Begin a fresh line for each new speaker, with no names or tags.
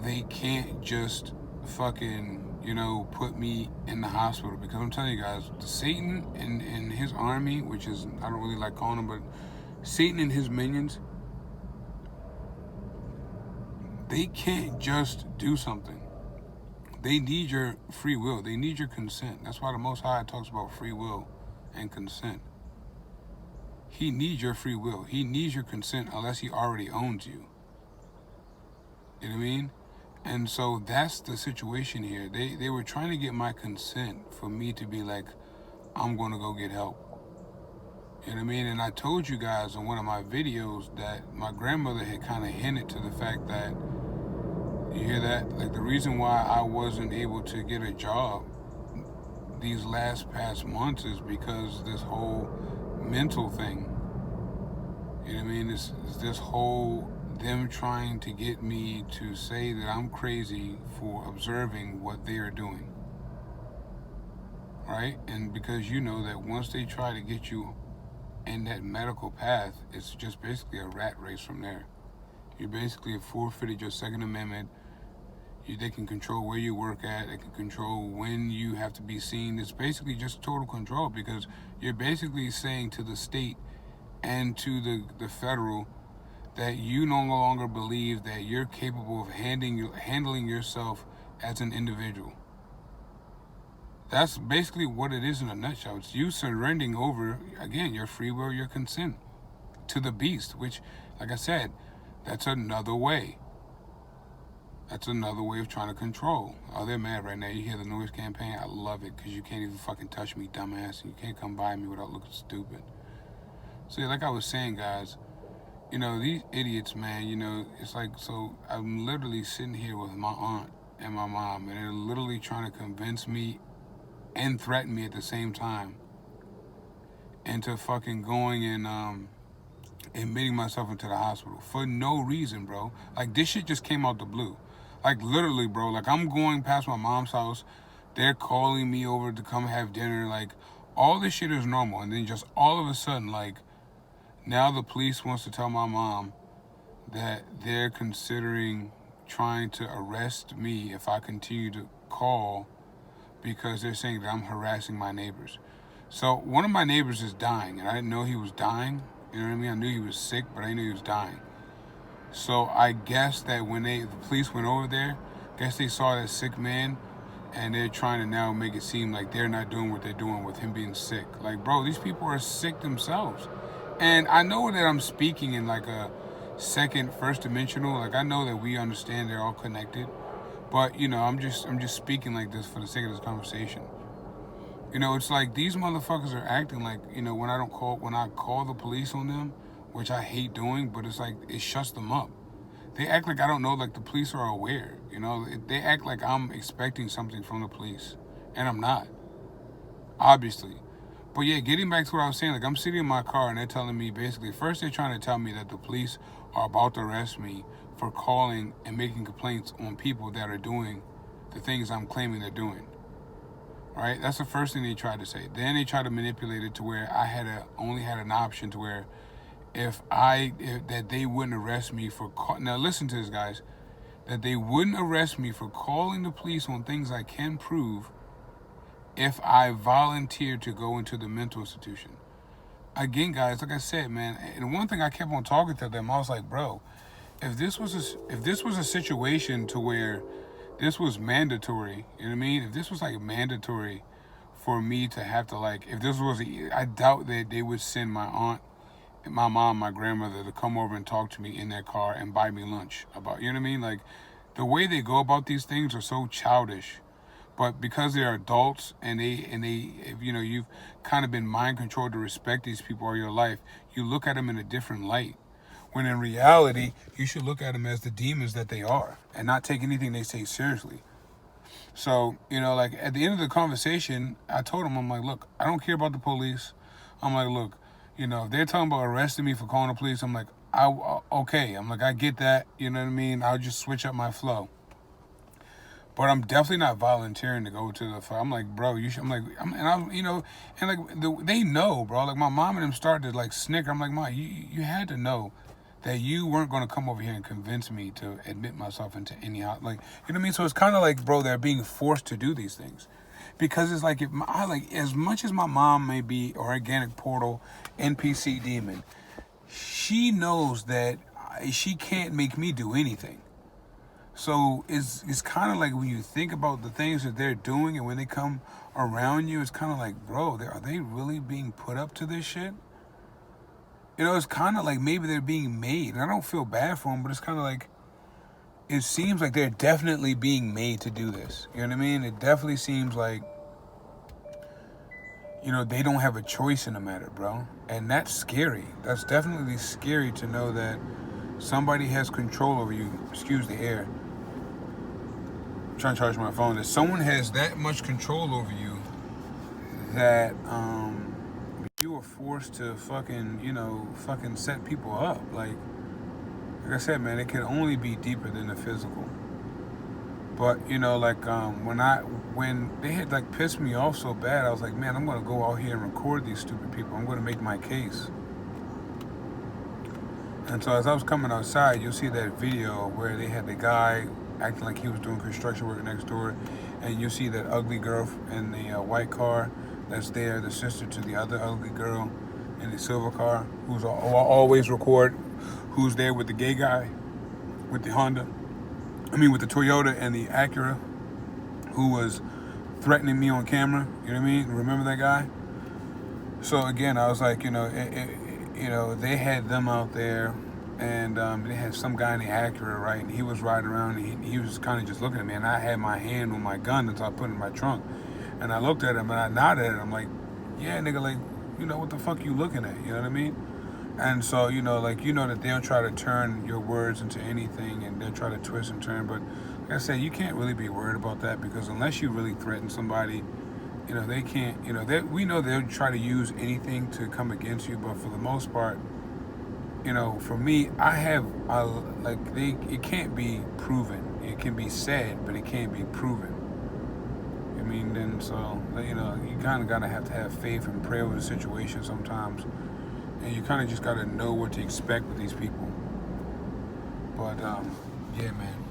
they can't just fucking, put me in the hospital, because I'm telling you guys, Satan and his army, which is, I don't really like calling them, but Satan and his minions, they can't just do something. They need your free will. They need your consent. That's why the Most High talks about free will and consent. He needs your free will. He needs your consent unless he already owns you. You know what I mean? And so that's the situation here. They were trying to get my consent for me to be like, I'm going to go get help. You know what I mean? And I told you guys in one of my videos that my grandmother had kind of hinted to the fact that, you hear that? Like, the reason why I wasn't able to get a job these past months is because this whole mental thing. You know what I mean? This whole, them trying to get me to say that I'm crazy for observing what they are doing. Right? And because you know that once they try to get you in that medical path, it's just basically a rat race from there. You basically have forfeited your Second Amendment. They can control where you work at. They can control when you have to be seen. It's basically just total control, because you're basically saying to the state and to the federal that you no longer believe that you're capable of handling yourself as an individual. That's basically what it is in a nutshell. It's you surrendering over, again, your free will, your consent to the beast, which, like I said, that's another way. That's another way of trying to control. Oh, they're mad right now. You hear the noise campaign? I love it, because you can't even fucking touch me, dumbass. You can't come by me without looking stupid. So, like I was saying, guys, these idiots, man, it's like, so I'm literally sitting here with my aunt and my mom, and they're literally trying to convince me and threaten me at the same time into fucking going and admitting myself into the hospital for no reason, bro. Like, this shit just came out the blue. Like, literally, bro. Like, I'm going past my mom's house. They're calling me over to come have dinner. Like, all this shit is normal. And then just all of a sudden, like, now the police wants to tell my mom that they're considering trying to arrest me if I continue to call, because they're saying that I'm harassing my neighbors. So one of my neighbors is dying, and I didn't know he was dying. You know what I mean? I knew he was sick, but I didn't know he was dying. So I guess that when the police went over there, guess they saw that sick man, and they're trying to now make it seem like they're not doing what they're doing with him being sick. Like, bro, these people are sick themselves. And I know that I'm speaking in like a first dimensional. Like, I know that we understand they're all connected. But, I'm just speaking like this for the sake of this conversation. It's like these motherfuckers are acting like, when I call the police on them, which I hate doing, but it's like, it shuts them up. They act like I don't know, like the police are aware, They act like I'm expecting something from the police, and I'm not, obviously. But yeah, getting back to what I was saying, like, I'm sitting in my car and they're telling me, basically, first they're trying to tell me that the police are about to arrest me for calling and making complaints on people that are doing the things I'm claiming they're doing. All right, that's the first thing they tried to say. Then they tried to manipulate it to where I only had an option to where that they wouldn't arrest me for now listen to this, guys, that they wouldn't arrest me for calling the police on things I can prove if I volunteered to go into the mental institution. Again, guys, like I said, man, and one thing I kept on talking to them, I was like, bro, if this was a situation to where this was mandatory, you know what I mean? If this was like mandatory for me to have to, like, if this was, I doubt that they would send my aunt, my mom, my grandmother to come over and talk to me in their car and buy me lunch about, you know what I mean? Like, the way they go about these things are so childish. But because they're adults and you've kind of been mind controlled to respect these people all your life, you look at them in a different light. When in reality, you should look at them as the demons that they are and not take anything they say seriously. So, like, at the end of the conversation, I told them, I'm like, look, I don't care about the police. I'm like, look, if they're talking about arresting me for calling the police, I'm like, okay. I'm like, I get that. You know what I mean? I'll just switch up my flow. But I'm definitely not volunteering to go to the. I'm like, bro, you should. I'm like, they know, bro. Like, my mom and them started to like snicker. I'm like, Ma, you had to know that you weren't going to come over here and convince me to admit myself into any like, you know what I mean? So it's kind of like, bro, they're being forced to do these things, because it's like, if I like, as much as my mom may be organic portal NPC demon, she knows that she can't make me do anything. So it's kind of like, when you think about the things that they're doing, and when they come around you, it's kind of like, bro, are they really being put up to this shit? You know, it's kind of like maybe they're being made. And I don't feel bad for them, but it's kind of like, it seems like they're definitely being made to do this. You know what I mean? It definitely seems like, you know, they don't have a choice in the matter, bro. And that's scary. That's definitely scary to know that somebody has control over you. Excuse the air. I'm trying to charge my phone. That someone has that much control over you that you are forced to fucking set people up. Like I said, man, it can only be deeper than the physical. But you know, like when they had like pissed me off so bad, I was like, man, I'm gonna go out here and record these stupid people. I'm gonna make my case. And so as I was coming outside, you'll see that video where they had the guy acting like he was doing construction work next door, and you see that ugly girl in the white car that's there, the sister to the other ugly girl in the silver car, who's always record who's there with the gay guy with the with the Toyota and the Acura, who was threatening me on camera. You know what I mean? Remember that guy? So again, I was like, they had them out there, and they had some guy in the Acura, right? And he was riding around, and he was kind of just looking at me, and I had my hand on my gun until I put it in my trunk. And I looked at him, and I nodded at him. I'm like, yeah, nigga, like, what the fuck you looking at? You know what I mean? And so, that they'll try to turn your words into anything, and they'll try to twist and turn. But like I said, you can't really be worried about that, because unless you really threaten somebody, they can't, we know they'll try to use anything to come against you. But for the most part, for me, it can't be proven. It can be said, but it can't be proven. I mean, then so, you kind of got to have faith and pray over the situation sometimes. And you kind of just got to know what to expect with these people. But, yeah, man.